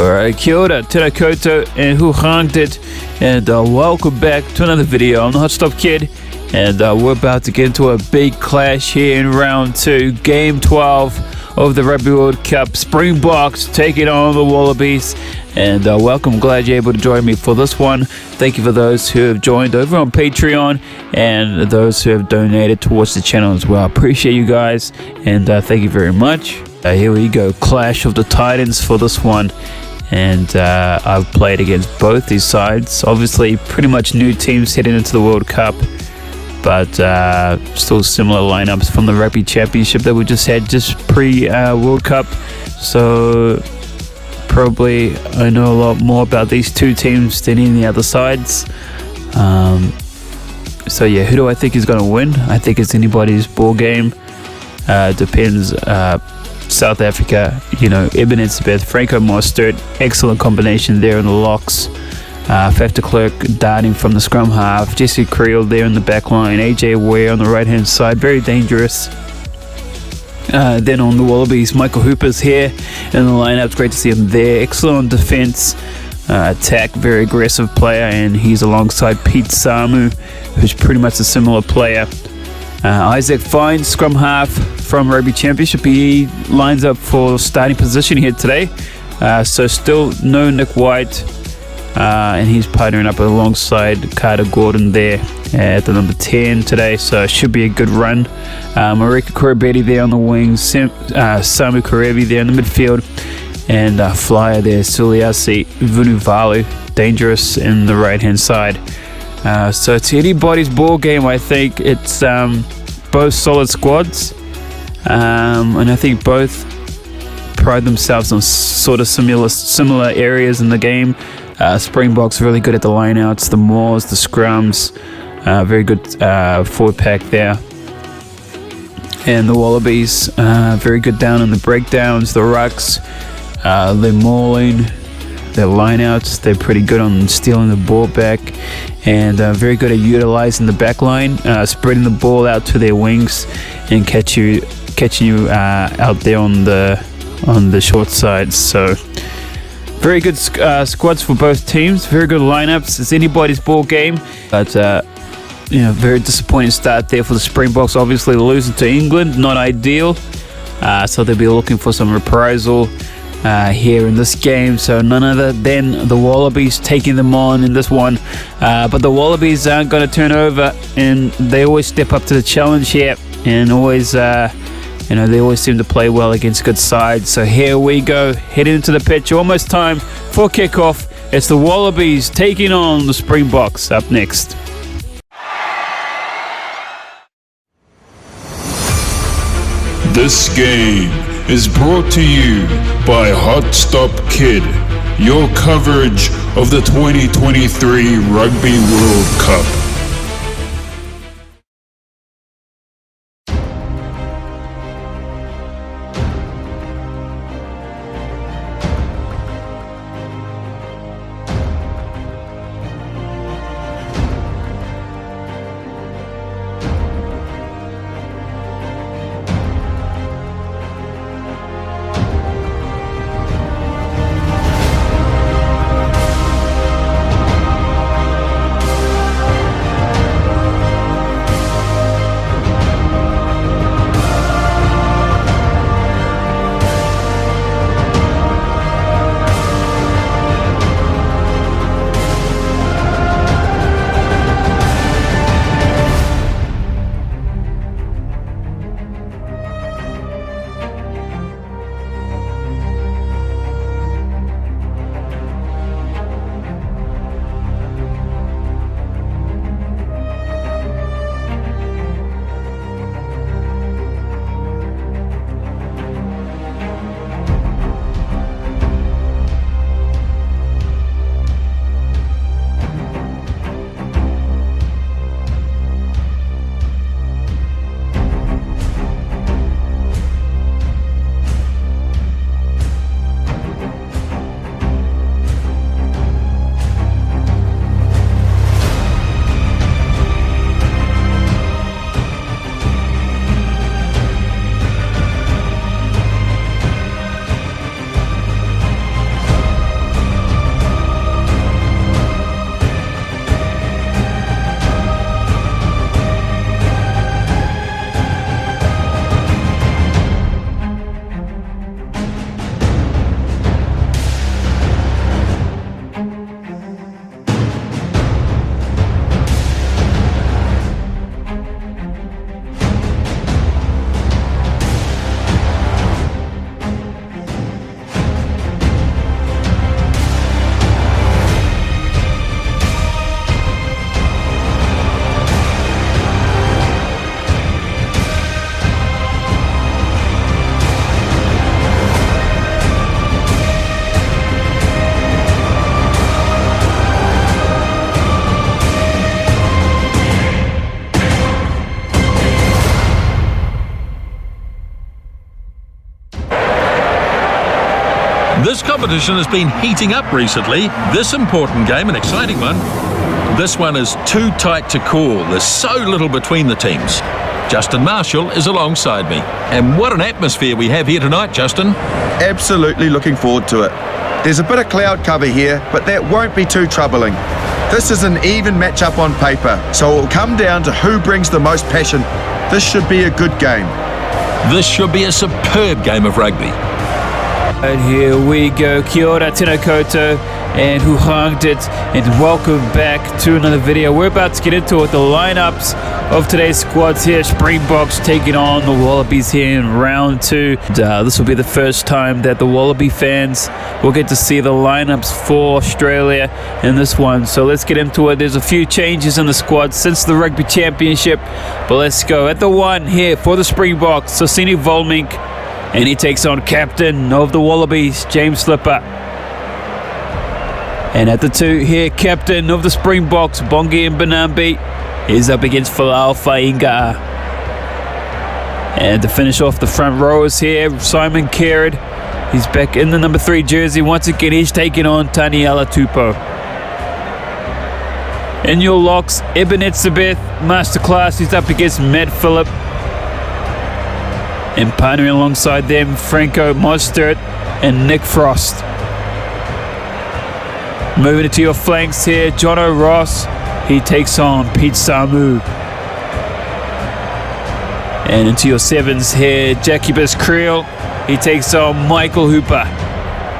Alright, kia ora, tēnā koutou, and who hanged it, and welcome back to another video. I'm the Hotstop Kid, and we're about to get into a big clash here in round 2, game 12 of the Rugby World Cup. Springboks taking on the Wallabies, and welcome, glad you're able to join me for this one. Thank you for those who have joined over on Patreon, and those who have donated towards the channel as well. I appreciate you guys, and thank you very much. Here we go, Clash of the Titans for this one. And I've played against both these sides. Obviously, pretty much new teams heading into the World Cup, but still similar lineups from the Rugby Championship that we just had just pre-World Cup. So probably I know a lot more about these two teams than any other sides. So yeah, who do I think is going to win? I think it's anybody's ball game. Depends. South Africa, Ebenezer, Franco Mostert, excellent combination there in the locks. Faf de Klerk darting from the scrum half, Jesse Creel there in the back line, AJ Ware on the right hand side, very dangerous. Then on the Wallabies, Michael Hooper's here in the lineup. It's great to see him there. Excellent on defense, attack, very aggressive player, and he's alongside Pete Samu, who's pretty much a similar player. Isaac Fine, scrum half from Rugby Championship. He lines up for starting position here today. So still no Nick White, and he's partnering up alongside Carter Gordon there at the number 10 today. So it should be a good run. Marika Korobeti there on the wings, Samu Karevi there in the midfield, and flyer there, Suliasi Vunivalu, dangerous in the right hand side. So it's anybody's ball game. I think it's both solid squads, and I think both pride themselves on sort of similar areas in the game. Springboks really good at the lineouts, the mauls, the scrums, very good forward pack there. And the Wallabies, very good down in the breakdowns, the rucks, they're mauling, their lineouts, they're pretty good on stealing the ball back, and very good at utilizing the back line, spreading the ball out to their wings and catching you out there on the short sides. So very good squads for both teams, very good lineups. It's anybody's ball game, but very disappointing start there for the Springboks. Obviously losing to England, not ideal, so they'll be looking for some reprisal here in this game. So none other than the Wallabies taking them on in this one, but the Wallabies aren't going to turn over, and they always step up to the challenge here, and always they always seem to play well against good sides. So here we go, heading into the pitch, almost time for kickoff. It's the Wallabies taking on the Springboks. Up next, this game is brought to you by Hotstop Kid, your coverage of the 2023 Rugby World Cup. This competition has been heating up recently. This important game, an exciting one. This one is too tight to call. There's so little between the teams. Justin Marshall is alongside me. And what an atmosphere we have here tonight, Justin. Absolutely looking forward to it. There's a bit of cloud cover here, but that won't be too troubling. This is an even matchup on paper, so it will come down to who brings the most passion. This should be a good game. This should be a superb game of rugby. And here we go, kia ora, tēnā koutou, and who hunged it, and welcome back to another video. We're about to get into it, the lineups of today's squads here. Springboks taking on the Wallabies here in round 2. This will be the first time that the Wallaby fans will get to see the lineups for Australia in this one. So let's get into it. There's a few changes in the squad since the Rugby Championship, but let's go. At the 1 here for the Springboks, Sosini Volmink, and he takes on captain of the Wallabies, James Slipper. And at the 2 here, captain of the Springboks, Bongi Mbonambi, is up against Folau Fainga'a. And to finish off the front rowers here, Simon Kerrod, he's back in the number 3 jersey. Once again, he's taking on Taniela Tupou. In your locks, Eben Etzebeth, Masterclass, he's up against Matt Phillip. And partnering alongside them, Franco Mostert and Nick Frost. Moving it to your flanks here, Jono Ross, he takes on Pete Samu. And into your 7s here, Jacobus Creel, he takes on Michael Hooper.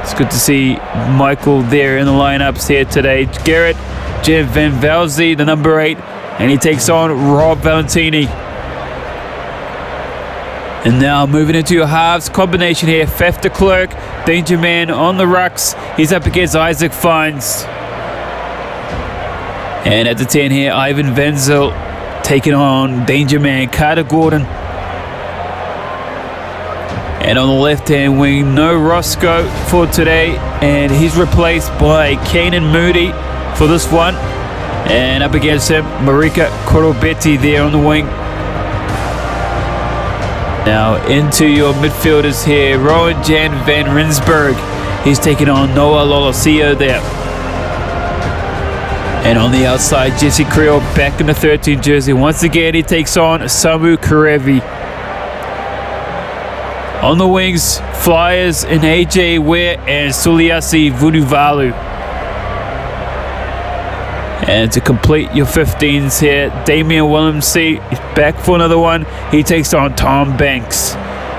It's good to see Michael there in the lineups here today. Garrett Jeff Van Velze, the number 8, and he takes on Rob Valentini. And now moving into your halves combination here, Faf de Klerk, Danger Man on the rucks. He's up against Isaac Fines. And at the 10 here, Ivan Wenzel taking on Danger Man, Carter Gordon. And on the left-hand wing, no Roscoe for today. And he's replaced by Kanan Moody for this one. And up against him, Marika Korobetti there on the wing. Now into your midfielders here, Rowan Jan van Rensburg. He's taking on Noah Lolosio there. And on the outside, Jesse Creel back in the 13 jersey. Once again, he takes on Samu Karevi. On the wings, Flyers and AJ Ware and Suliasi Vunuvalu. And to complete your 15s here, Damian Willemse is back for another one. He takes on Tom Banks.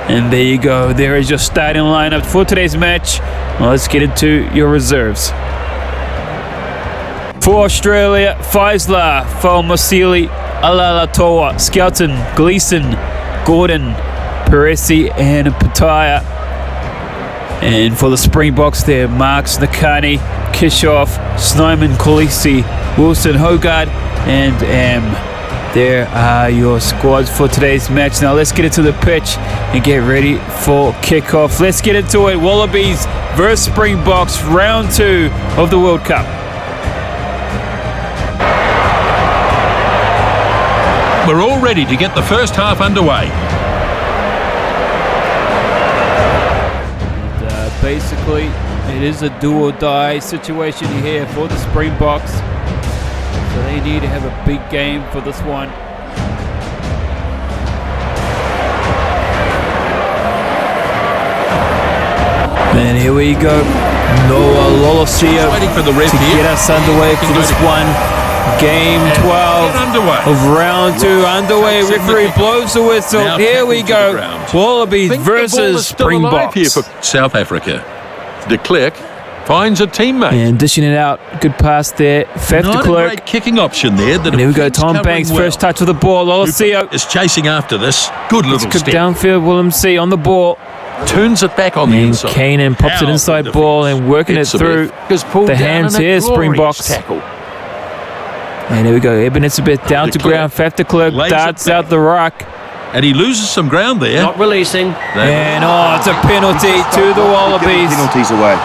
And there you go. There is your starting lineup for today's match. Well, let's get into your reserves. For Australia, Faisler, Falmasili, Alalatoa, Skelton, Gleeson, Gordon, Peresi, and Pataya. And for the Springboks there, Marks, Nakani, Kishoff, Snyman, Kolisi, Wilson, Hogard, and there are your squads for today's match. Now let's get into the pitch and get ready for kickoff. Let's get into it. Wallabies versus Springboks, round 2 of the World Cup. We're all ready to get the first half underway. And, basically, it is a do or die situation here for the Springboks. So they need to have a big game for this one. And here we go. Noah Lolosio Waiting for the ref to here. get us underway for this one. Game 12 of round 2 underway. Referee blows the whistle. Now Here we go. Wallabies versus Springboks. Here for South Africa. De Klerk finds a teammate. And dishing it out. Good pass there. Faf de Not a Klerk. great kicking option there. And here we go. Tom Banks, first touch of the ball. Lolosio is chasing after this. Good little cooked step. downfield. Willemse on the ball. Turns it back on the And inside. Kanan pops it inside Powerful ball defense. and working it through the hands here, Springboks. Tackle. And here we go. Eben Etzebeth down De to Klerk ground. Faf de Klerk lays it darts back. out the ruck. And he loses some ground there. Not releasing. And it's a penalty to the Wallabies. Penalties away.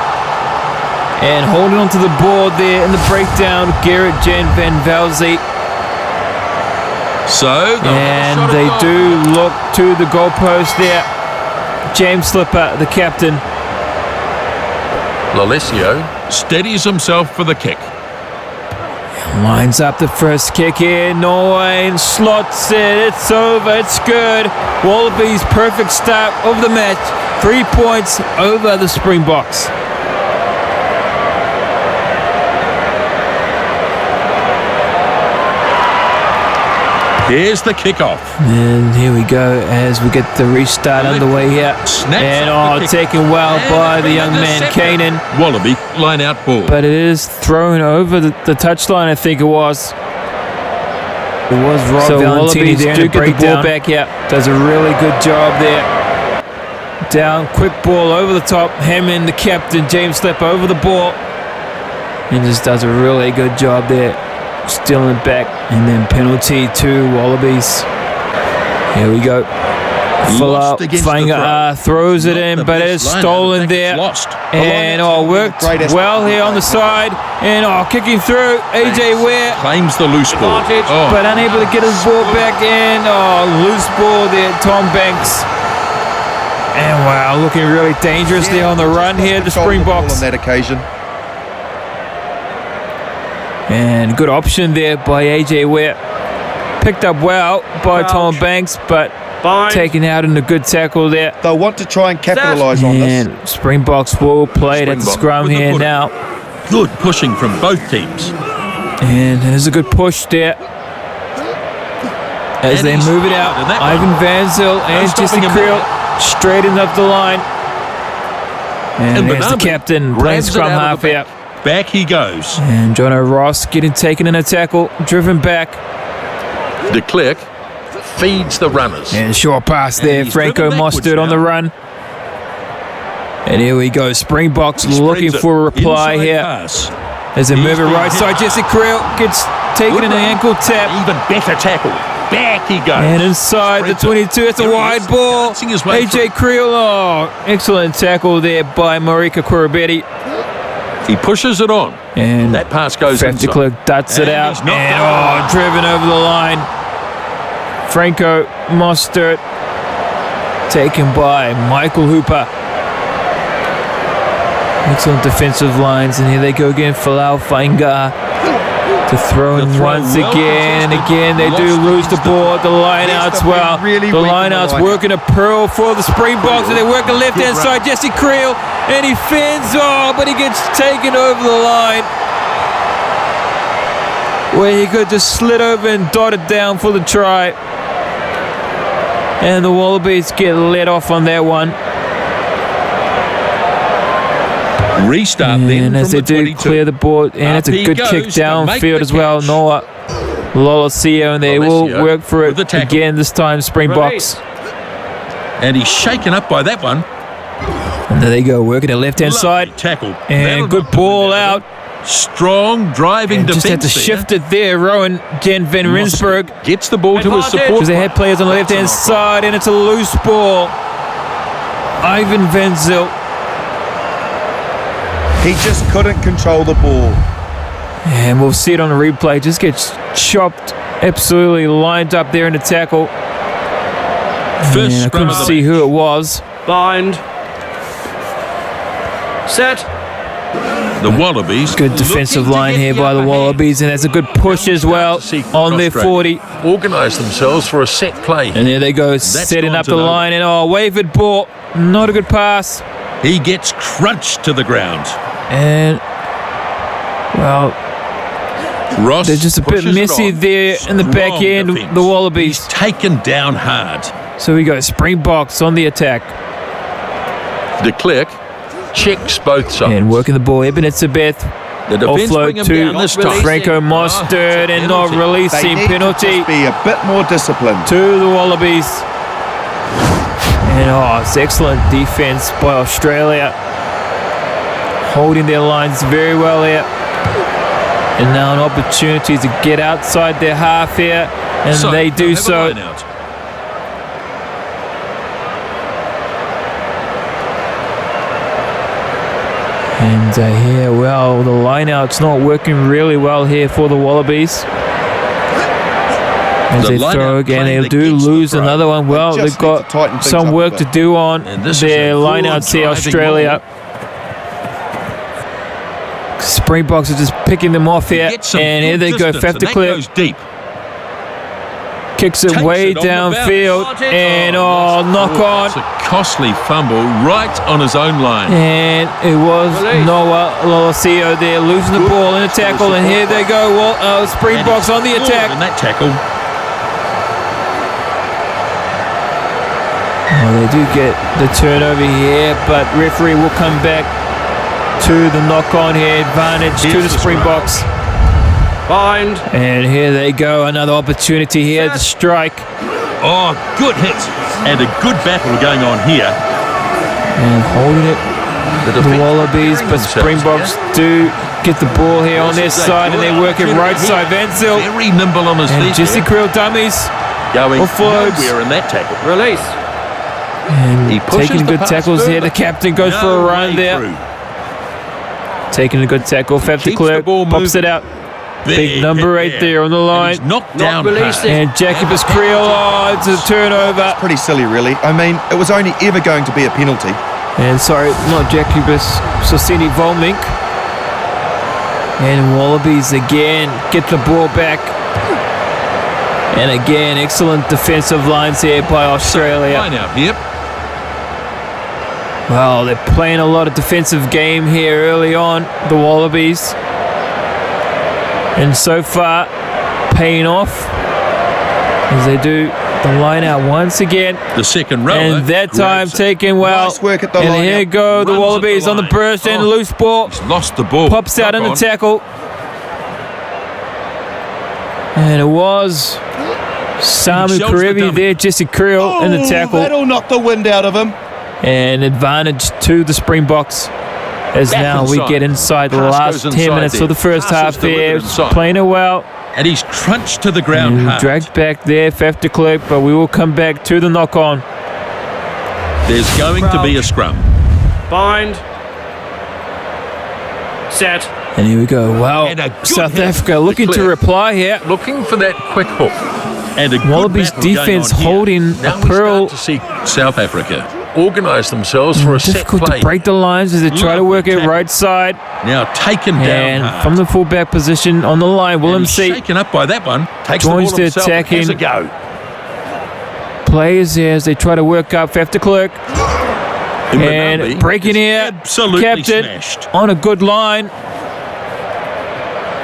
And holding onto the board there in the breakdown, Garrett Jan Van Velze. So, And they do look to the goalpost there. James Slipper, the captain. Lalesio steadies himself for the kick. Lines up the first kick here. Norway and slots it. It's over. It's good. Wallabies' perfect start of the match. 3 points over the Springboks. Here's the kickoff. And here we go as we get the restart underway here. And taken well by the young man, Kanan. Wallaby line out ball. But it is thrown over the touchline, I think it was. It was Rob Valentini there to break the ball back. Yeah, does a really good job there. Down, quick ball over the top. Hammond, the captain, James Slip over the ball. And just does a really good job there. Stealing it back, and then penalty to Wallabies. Here we go. Fainga throws it in, but it is stolen there. And worked well here on the side. And kicking through, AJ Ware claims the loose ball, but unable to get his ball back in. Loose ball there, Tom Banks. And wow, looking really dangerous there on the run here, the Springboks. On that occasion. And good option there by AJ Ware. Picked up well by Tom Banks, but taken out in a good tackle there. They'll want to try and capitalise on this. And Springboks will play it at the scrum here now. Good pushing from both teams. And there's a good push there. As they move it out, Ivan Van Zyl and Jesse Creel straighten up the line. And there's the captain playing scrum half here. Back he goes. And Jono Ross getting taken in a tackle, driven back. De Klerk feeds the runners. And short pass there, Franco Mostert on the run. And here we go, Springboks looking for a reply here. As they move it right side, Jesse Creel gets taken in an ankle tap. Even better tackle. Back he goes. And inside the 22, it's a wide ball. AJ Creel, excellent tackle there by Marika Kouroubeti. He pushes it on. And that pass goes inside. De Klerk duts it out. And driven over the line. Franco Mostert taken by Michael Hooper. Excellent defensive lines. And here they go again. Falau Fainga to throw in once again. And again, they do lose the ball at the lineouts. Well, the lineouts working a pearl for the Springboks. And they work the left-hand side. Jesse Creel. And he fins, but he gets taken over the line. Where he could just slid over and dot it down for the try. And the Wallabies get let off on that one. Restart then. And as they do clear the board, and it's a good kick downfield as well. Noah Lalesio, and they will work for it again this time, Springboks. And he's shaken up by that one. And there they go, working the left-hand side. Tackle. And good ball out. Strong driving defense. Just had to shift it there. Rowan Jen van Rensburg gets the ball to his support. Because they had players on the left-hand side, and it's a loose ball. Ivan Van Zyl. He just couldn't control the ball. And we'll see it on the replay. Just gets chopped, absolutely lined up there in the tackle. First I couldn't see who it was. Bind. Set. The Wallabies. Good defensive line here by the Wallabies, and there's a good push as well on their 40. Organise themselves for a set play. And there they go, setting up the line, and wavered ball. Not a good pass. He gets crunched to the ground. And, well, Ross they're just a bit messy there in the back end, the Wallabies. He's taken down hard. So we go Springboks on the attack. De Klerk checks both sides. And working the ball, Ebenezer Beth. The defense bring him down this time. Franco Mostert, and not releasing. Penalty. Be a bit more disciplined. To the Wallabies. And it's excellent defense by Australia. Holding their lines very well here. And now an opportunity to get outside their half here. And they do so. And here, well, the line-out's not working really well here for the Wallabies. As they throw again, they do lose another one. Well, they've got some work to do on their line-outs here, Australia. Springboks are just picking them off here. And here they go, Faf de Klerk. Goes deep. Kicks it way downfield. And knock on. It's a costly fumble right on his own line. And it was Noah Lolosio there losing the ball in a tackle. And here they go. Well, Springboks on the attack. In that tackle. Well, they do get the turnover here, but referee will come back to the knock-on here. Advantage to the Springboks. Bind. And here they go. Another opportunity here to strike. Oh, good hit. And a good battle going on here. And holding it. The Wallabies, but Springboks do get the ball here on their side, and they work it right side. Vancil. Very nimble on his feet. And Jesse Creel dummies. Going offloads. nowhere in that tackle. Release. And He pushes taking good the pass tackles further. here. The captain goes for a run there. Through. Taking a good tackle. Faf de Keeps the Klerk ball pops moving. it out. Big number 8 there on the And line. he's knocked Not down releasing. hard. And Jacobus Creel, it's a turnover. Pretty silly, really. I mean, it was only ever going to be a penalty. And sorry, not Jacobus, Sosini Volmink. And Wallabies again get the ball back. And again, excellent defensive lines here by Australia. Line out here. Well, they're playing a lot of defensive game here early on, the Wallabies. And so far, paying off as they do the line out once again. The second rower. And that time grabs it. taken well. Nice work at the and line here out. go the Runs at Wallabies the on the line. burst and Oh. loose ball. He's lost the ball. Pops out in the Knock on. tackle. And it was Samu shows the Karevi dummy. there, Jesse Creel in the tackle. That'll knock the wind out of him. And advantage to the Springboks. As Back now we inside. get inside the Pass last goes 10 inside minutes there. of the first Pass half is delivered there. inside. Playing it well. And he's crunched to the ground And hard. dragged back there, Faf de Klerk, but we will come back to the knock-on. There's going to be a scrum. Bind. Set. And here we go. Wow. And a good South hit Africa to looking to Klerk. reply here. Looking for that quick hook. And a good Wallabies battle going defense on here. holding Now a we pearl. start to see South Africa organise themselves for a set Difficult play. to break the lines as they try to work it Lovely right side. Now taken down And hard. from the fullback position on the line, Willem And he's C shaken up by that one. Takes joins the the ball himself and attacking. has a go. plays here as they try to work up Faf de Klerk. And Mbanabi breaking is here, absolutely captain smashed. on a good line.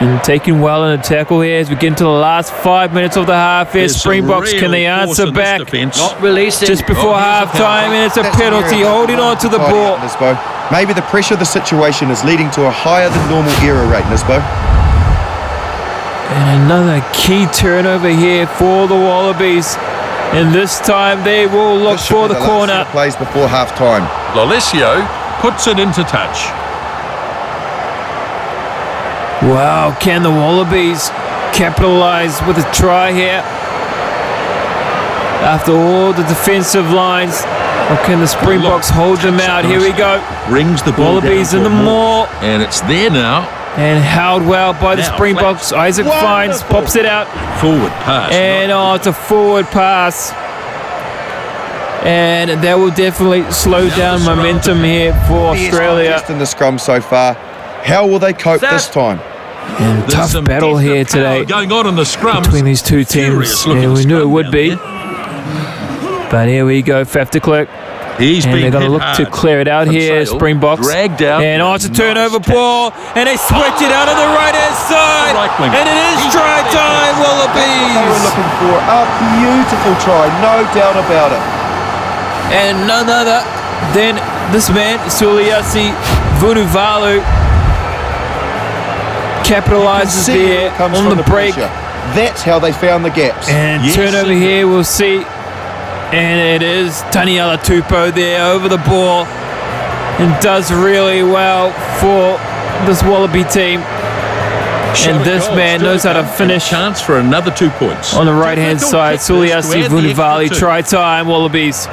And taking well in the tackle here as we get into the last 5 minutes of the half here. There's some Springboks, real can they force answer in this back? defence. Not releasing. Just before here's a half time, and it's a That's an penalty, area holding on to the tidy ball. up, Nisbo. Maybe the pressure of the situation is leading to a higher than normal error rate, Nisbo. And another key turnover here for the Wallabies. And this time they will look This should for be the last corner. set of plays before half time. Lolesio puts it into touch. Wow, can the Wallabies capitalize with a try here? After all the defensive lines, or can the Springboks hold them out? Here we go. Brings the ball Wallabies down in the for maul. And it's there now. And held well by the Now, Springboks. flash. Isaac Fines Wonderful. pops it out. Forward pass. And it's a forward pass. And that will definitely slow down the scrum. momentum here for Australia. Best in the scrum so far. How will they cope this time? And There's tough some battle definite here power today going on in the scrum. between these two teams. Furious-looking Yeah, we knew it scrum would down be. there. But here we go, Faf de Klerk. He's And been they're going to hit look to hard. clear it out From here, Sale, Springboks. dragged out. And it's a Nice turnover tackle. ball. And they switch it out on the right-hand side. Right wing. And it is He's try got time, They were Wallabies. looking for a beautiful try, no doubt about it. And none other than this man, Suliasi Vunivalu, capitalizes See there where it comes on from the break. pressure. That's how they found the gaps. And Yes, turnover indeed. here, we'll see. And it is Taniela Tupou there over the ball. And does really well for this Wallaby team. And this man knows how to finish Chance for another 2 points. on the right-hand side. Suliasi Vunivalu, try time, Wallabies.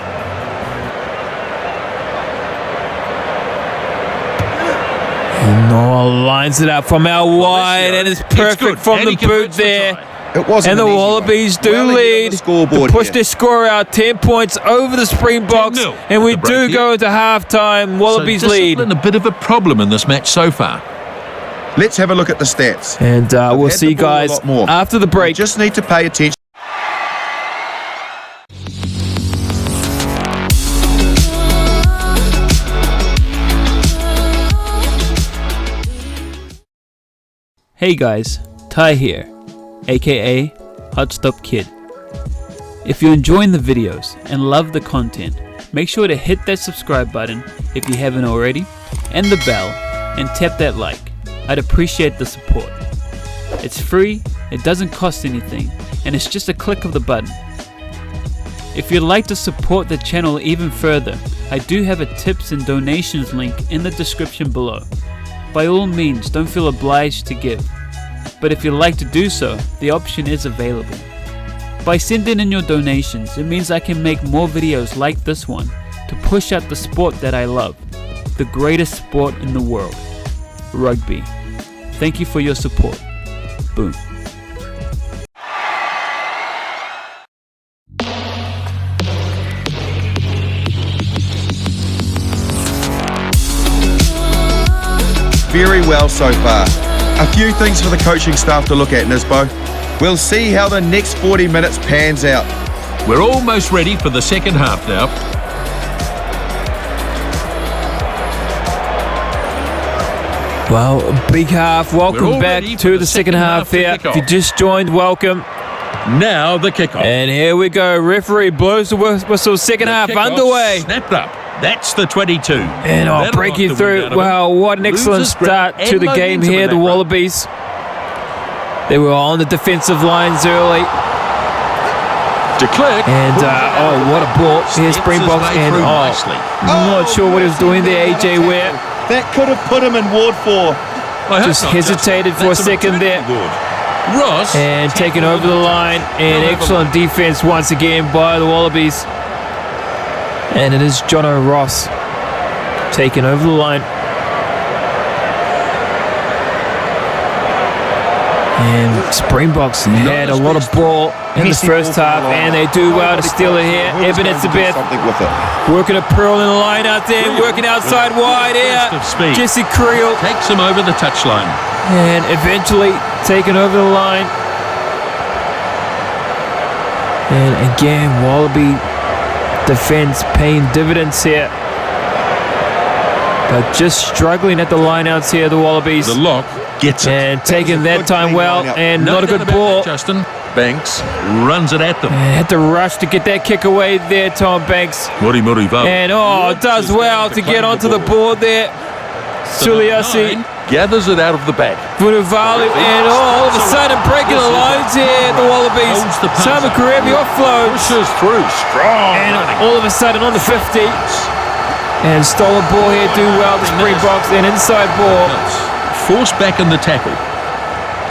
And Noah lines it up from out wide, and it's perfect from the boot there. It wasn't And the an easy Wallabies one. do Well, they get on lead the scoreboard to push here. their score out 10 points over the Springboks. 10-0 And we at the break do here. go into halftime. Wallabies so lead. discipline a bit of a problem in this match so far. Let's have a look at the stats. And we'll had see the you ball a guys lot more. after the break. Just need to pay attention. Hey guys, Ty here, aka Hotstop Kid. If you're enjoying the videos and love the content, make sure to hit that subscribe button if you haven't already, and the bell, and tap that like. I'd appreciate the support. It's free, it doesn't cost anything, and it's just a click of the button. If you'd like to support the channel even further, I do have a tips and donations link in the description below. By all means, don't feel obliged to give, but if you'd like to do so, the option is available. By sending in your donations, it means I can make more videos like this one to push out the sport that I love, the greatest sport in the world, rugby. Thank you for your support. Boom. Very well so far. A few things for the coaching staff to look at, Nisbo. We'll see how the next 40 minutes pans out. We're almost ready for the second half now. Well, big half. We're Welcome all back ready to for the second half to here. kick If you off. just joined, welcome. Now the kickoff. And here we go. Referee blows the whistle. Second The half kickoff underway. Snapped up. That's the 22. And I'll That'll break knock you the wind through. out of him. Wow, what an excellent Loses ground start to and the game momentum here. in The that run. Wallabies. They were on the defensive lines early. De Klerk. And, pulls it out oh, of the what a back. ball. Here's Steps his Springboks. way And, through oh, nicely. I'm not sure what he was doing there, AJ Ware. That could have put him in Ward 4. I hope Just not, hesitated Justin. for a That's second maternity there. ward. Ross. And taken over the line. And excellent defense once again by the Wallabies. And it is Jono Ross taken over the line. And Springboks had a lot of ball in the first half, and they do well to steal it here. Eben Etzebeth Something with it. working a pearl in the line out there, working outside wide here. Burst of speed. Jesse Creel, Takes him over the touchline. and eventually taken over the line. And again, Wallaby defense paying dividends here. But just struggling at the lineouts here, the Wallabies. The lock gets it. And taking that good time clean well, line-up. and No not a doubt good about ball. that, Justin. Banks runs it at them. And had to rush to get that kick away there, Tom Banks. Muri Vav. And does well to get onto the board there. Suliasi, gathers it out of the back. Vunivalu, and all of a sudden breaking the lines here, the Wallabies. Holds the punch Simon up. Karevi offloads. Pushes through. Strong. And running. all of a sudden on the 50. And stolen ball here, do well, the Springboks, and inside ball. Forced back in the tackle.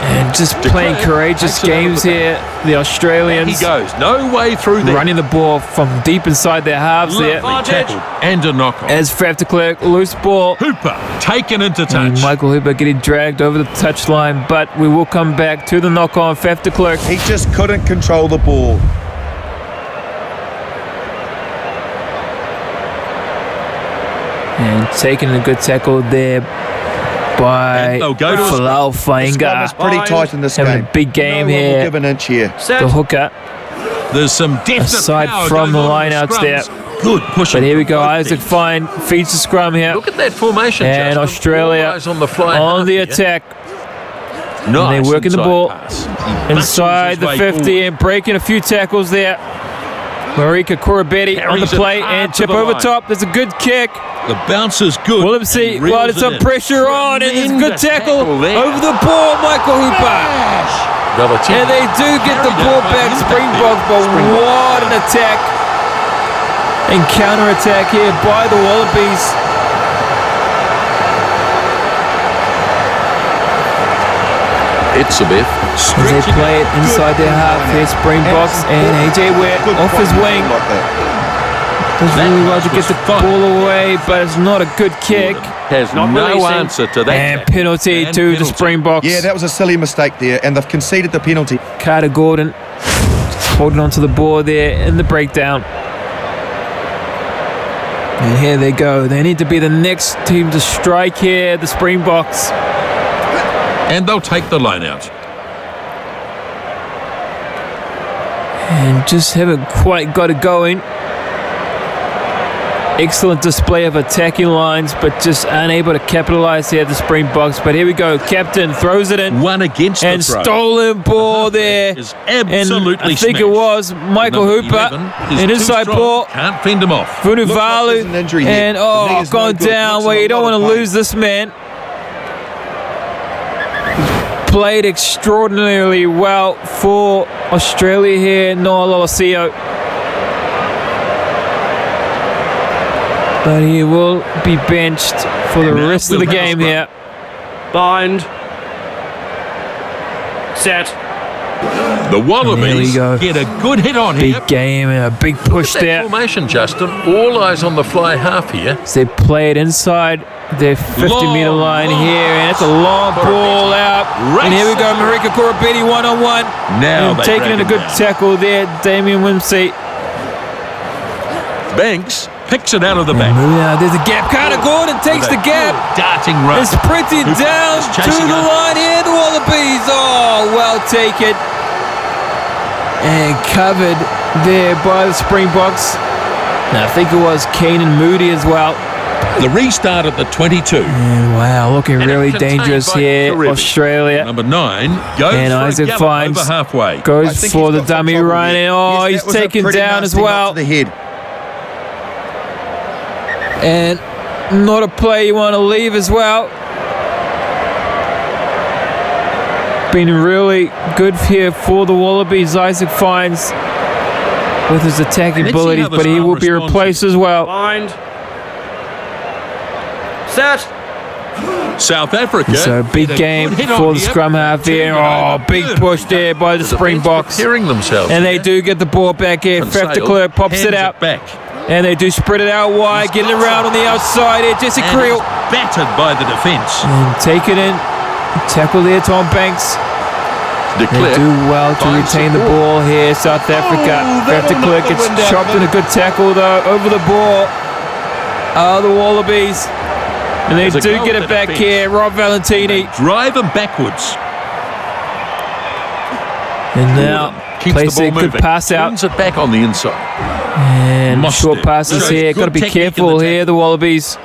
And just playing courageous takes it out of games the here, the He Australians. goes. No way through there. Running the ball from deep inside their halves there. Tackled and a knock on. As Faf de Klerk, loose ball. Hooper taken into And touch. Michael Hooper getting dragged over the touchline, but we will come back to the knock on. Faf de Klerk. He just couldn't control the ball. And taking a good tackle there by And they'll go to a Falau The scrum is Fainga. pretty tight in this Having game. a big game no one will here. give an inch here. Set. The hooker. There's some definite Aside power from going the on in lineouts scrums. there. Good pushing. But here we go. Both Isaac teams. Fine feeds the scrum here. Look at that formation. And Justin. Australia All eyes on the fly on the half here. attack. Nice they're working the inside ball pass. He muscles Inside his the way 50 forward. and breaking a few tackles there. Marika Korobetti on the Carries it play hard and to chip the over line. top. There's a good kick. The bounce is good. Willemse and reels well, there's it some in. pressure on, and there's a good Tremendous tackle there. over the ball, Michael Hooper. Bellatier. And they do get the Carried ball out by back, Impact Springboks, but there. what an attack and counter-attack here by the Wallabies. It's a bit. As they play it inside their half, here's Springboks and AJ Ware Good off his point wing. like that. Does really well to get the was fun. ball away, but it's not a good kick. Has Not no releasing. answer to that. And tackle. penalty And to the penalty. Springboks. Yeah, that was a silly mistake there, and they've conceded the penalty. Carter Gordon holding onto the ball there in the breakdown. And here they go. They need to be the next team to strike here, the Springboks. And they'll take the line out. And just haven't quite got it going. Excellent display of attacking lines, but just unable to capitalize here, the Springboks. But here we go. Captain throws it in. One against and the throw. stolen ball there. Is absolutely and I think smashed. it was Michael Number Hooper. 11 is An too inside strong. ball. Can't fend him off. Looks like there's Vunivalu. an injury here. And The knee is no gone good. down Looks where in a you don't lot want of to pain. lose this man. Played extraordinarily well for Australia here, Noah Lolosio. But he will be benched for the Now rest of we'll the have a game scrum. here. Bind. Set. The Wallabies There we go. get a good hit on here. Big game and a big push That there. formation, Justin. All eyes on the fly half here. As they play it inside their 50-metre line here, and it's a long ball out. And here we go, Marika Korobeti one-on-one. Now And they taking in a drag good him down. tackle there, Damien Wimsey. Banks picks it out of the back. There's a gap. Carter Gordon takes the gap. Darting run. And sprinting Hooper down is to chasing the up. line here, the Wallabies. Oh, well taken. And covered there by the Springboks. Now, I think it was Keenan Moody as well. The restart at the 22. And wow, looking And really it contained dangerous by here, Karibi. Australia. Number 9 goes And for Isaac a gallop finds- over halfway. I Goes think for he's the got some dummy trouble run, here. and oh, Yes, he's that was a taken pretty down as nasty knock well. to the head. And not a play you want to leave as well. Been really good here for the Wallabies. Isaac finds with his attacking Let's see abilities, how the but he scrum will be responds. replaced as well. Bind. Set. South Africa. So big get a game good hit on for the here. scrum half here. Turning Oh, over. big Good. push there by the Springboks. Preparing themselves. And they here. do get the ball back here. And Faf de Sale Klerk pops hands it out. back. And they do spread it out wide, getting it around on the outside here. Jesse And Creel. it's battered by the defence. And take it in. Tackle there, Tom Banks. De They Klerk do well to finds retain the support. ball here, South Africa. Faf de that'll Klerk knock the gets wind out chopped of in a it. good tackle though, over the ball. The Wallabies. And they There's a do goal get to it back defence. here, Rob Valentini. Drive them backwards. And now Keeps plays the a ball good moving. pass out. Turns it back on the inside. And Must short do. passes Shows here. good Got to be technique in careful the here, the Wallabies.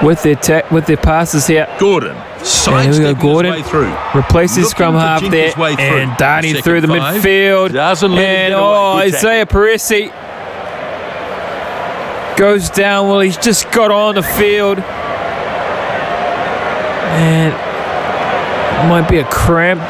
With their passes here. Gordon. Sidestepping Gordon. his way through. Replaces Looking scrum to half jink there. his way through. And darting Second through the five. midfield. Doesn't let him And get away. Good Isaiah Parisi goes down. Well, he's just got on the field. And it might be a cramp.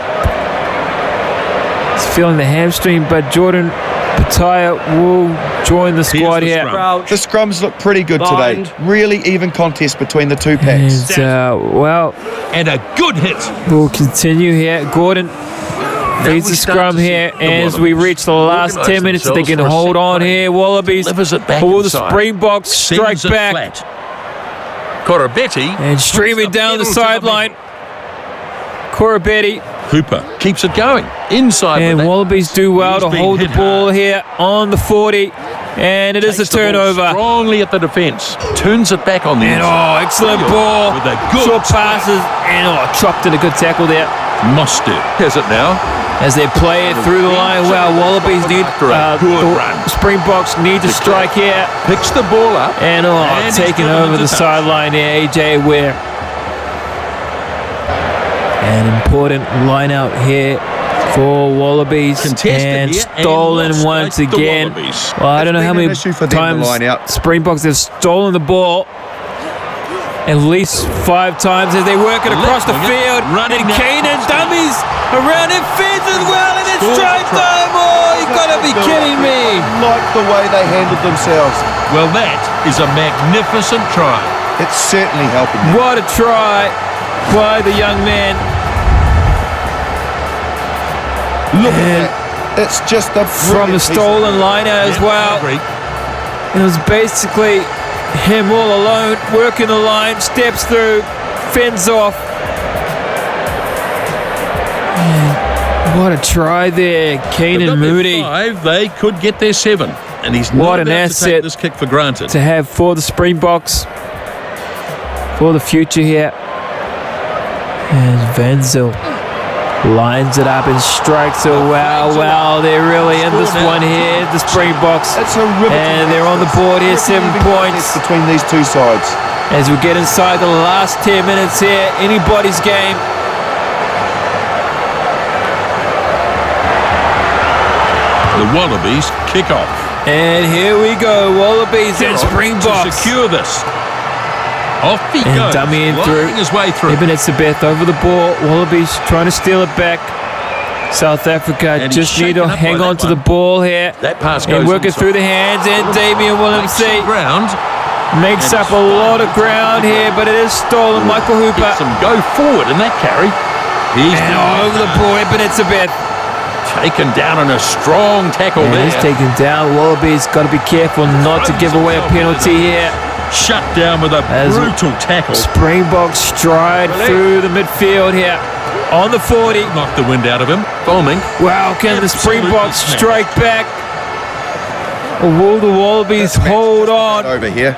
He's feeling the hamstring, but Jordan Pataya will join the squad the here. scrum. Crouch. The scrums look pretty good today. Bind. Really even contest between the two And, packs. well, And a good hit. we'll continue here. Gordon feeds we the start scrum to see here the as we Wallabies reach the last organise 10 minutes. They themselves can for a hold set on play. here. Wallabies Delivers it back for the inside. Springboks strike Sends it back flat. Korobeti and streaming puts the down the pedal to the sideline. Korobeti Hooper keeps it going inside. and with that. Wallabies do well He's to been hold the hit ball hard. here on the 40, and it is a Takes the ball turnover. strongly at the defence. Turns it back on the And inside. excellent ball. With a good Short passes and chopped in a good tackle there. Must do. Has it now? As they play it through the line. Well, Wallabies need After a good the run. Springboks need to strike here. Picks the ball up. And he's taking driven over into the touch. sideline there, AJ Ware. An important line out here for Wallabies. Contested And here and stolen lost once by the again. Wallabies. Well, I don't know It's how been many an issue for them, the times line out. Springboks have stolen the ball. At least 5 times as they work it across the Left winger, field. running And now. Kane dummies around it, fits as well, and it's Scores a strike try. time. Oh, you gotta be kidding me. Like the way they handled themselves. Well, that is a magnificent try. It's certainly helping them. What a try by the young man. Look And at that. It's just a from the brilliant piece of- stolen liner as Yeah, I well. agree. It was basically him all alone, working the line, steps through, fends off. And what a try there, They've Keenan got their Moody 5, they could get their 7. And he's What not an about to asset take this kick for granted. to have for the Springboks for the future here. And Venzel lines it up and strikes it. Wow, they're really in this one here, the Springboks. That's a riveting And they're on the board here, 7 points. between these two sides. As we get inside the last 10 minutes here, anybody's game. The Wallabies kick off. And here we go, Wallabies and Springboks. To secure this. Off he And goes, dummying sliding his way through. Ibn Etzebeth over the ball. Wallabies trying to steal it back. South Africa And just he's need to shaken up hang by on that to the one. ball here. That pass goes And work it inside. through the hands. And Damian Makes some Willemse ground. makes And up a lot of ground here, but it is stolen. Michael Hooper. Get some go forward in that carry. He's And been over the ball, Ibn Etzebeth. taken down on a strong tackle And there. he's taken down. Wallabies got to be careful not to give away a penalty here. Shut down with a As brutal tackle. Springboks stride through the midfield here. On the 40. Knocked the wind out of him. Bombing. Wow, can the Absolutely Springboks smashed. strike back? Or will the Wallabies hold on? Over here.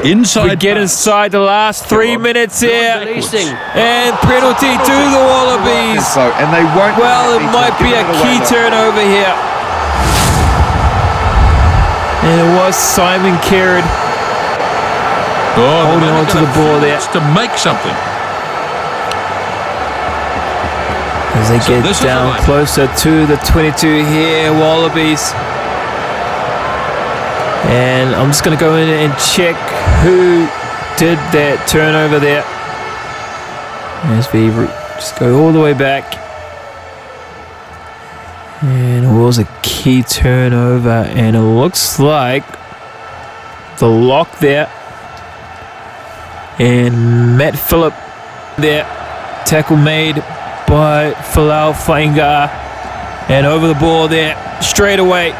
Inside. We get inside the last 3 minutes here. Releasing. And penalty to the Wallabies. So, and they won't. Well, it might be a key turnover here. And it was Simon Kerrod holding on to the ball there. To make something. As they So get this is down right. closer to the 22 here, Wallabies. And I'm just going to go in and check who did that turnover there. As we just go all the way back. And it was a key turnover. And it looks like the lock there. And Matt Phillip there. Tackle made by Folau Fainga. And over the ball there. Straight away.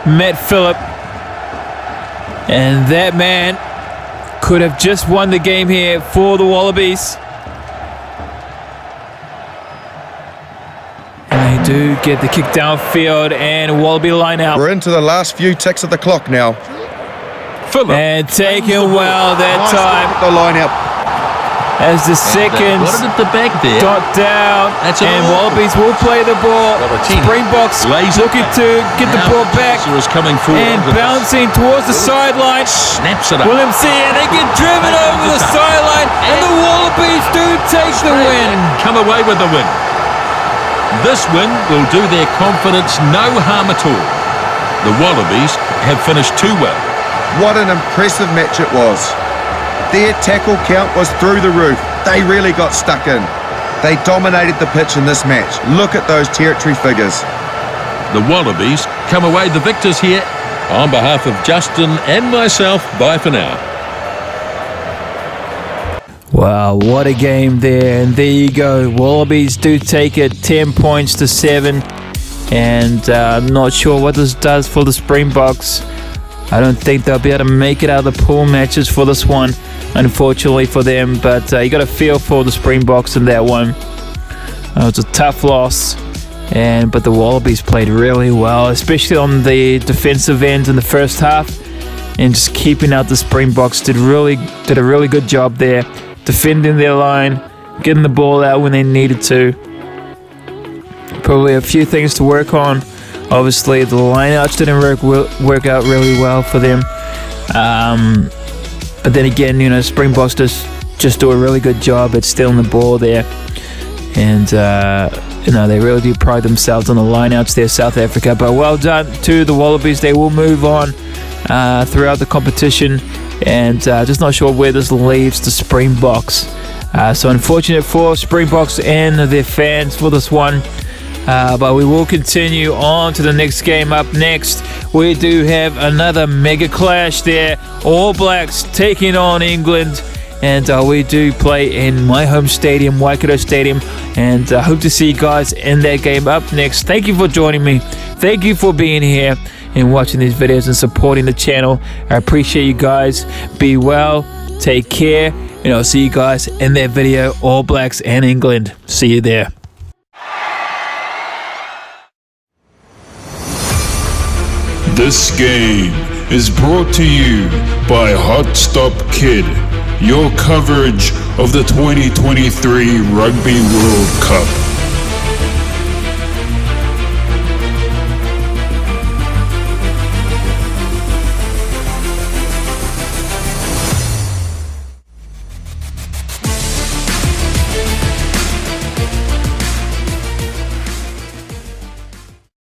Matt Phillip. And that man could have just won the game here for the Wallabies. And they do get the kick downfield and Wallaby line out. We're into the last few ticks of the clock now. Phillip. And taken well that Nice time look at the line out. as the seconds Got it at the back there. dot down. That's an And awful- Wallabies will play the ball. Robertini Springboks lays it looking back. to get the Now ball back Kaiser is coming forward. and with bouncing towards the sideline. Snaps it up. William C. and they get driven over the sideline, and the Wallabies do take the win. Come away with the win. This win will do their confidence no harm at all. The Wallabies have finished too well. What an impressive match it was. Their tackle count was through the roof. They really got stuck in. They dominated the pitch in this match. Look at those territory figures. The Wallabies come away the victors here. On behalf of Justin and myself, bye for now. Wow, what a game there. And there you go. Wallabies do take it 10 points to 7. And I'm not sure what this does for the Springboks. I don't think they'll be able to make it out of the pool matches for this one, unfortunately for them. But you got a feel for the Springboks in that one. It was a tough loss. But the Wallabies played really well, especially on the defensive end in the first half. And just keeping out the Springboks did a really good job there. Defending their line, getting the ball out when they needed to. Probably a few things to work on. Obviously, the lineouts didn't work out really well for them. But then again, Springboks just do a really good job at stealing the ball there. And, they really do pride themselves on the lineouts there, South Africa. But well done to the Wallabies. They will move on throughout the competition. And just not sure where this leaves the Springboks. So unfortunate for Springboks and their fans for this one. But we will continue on to the next game. Up next, we do have another mega clash there. All Blacks taking on England. And we do play in my home stadium, Waikato Stadium. And I hope to see you guys in that game. Up next, thank you for joining me. Thank you for being here and watching these videos and supporting the channel. I appreciate you guys. Be well, take care, and I'll see you guys in that video. All Blacks and England. See you there. This game is brought to you by Hotstop Kid, your coverage of the 2023 Rugby World Cup.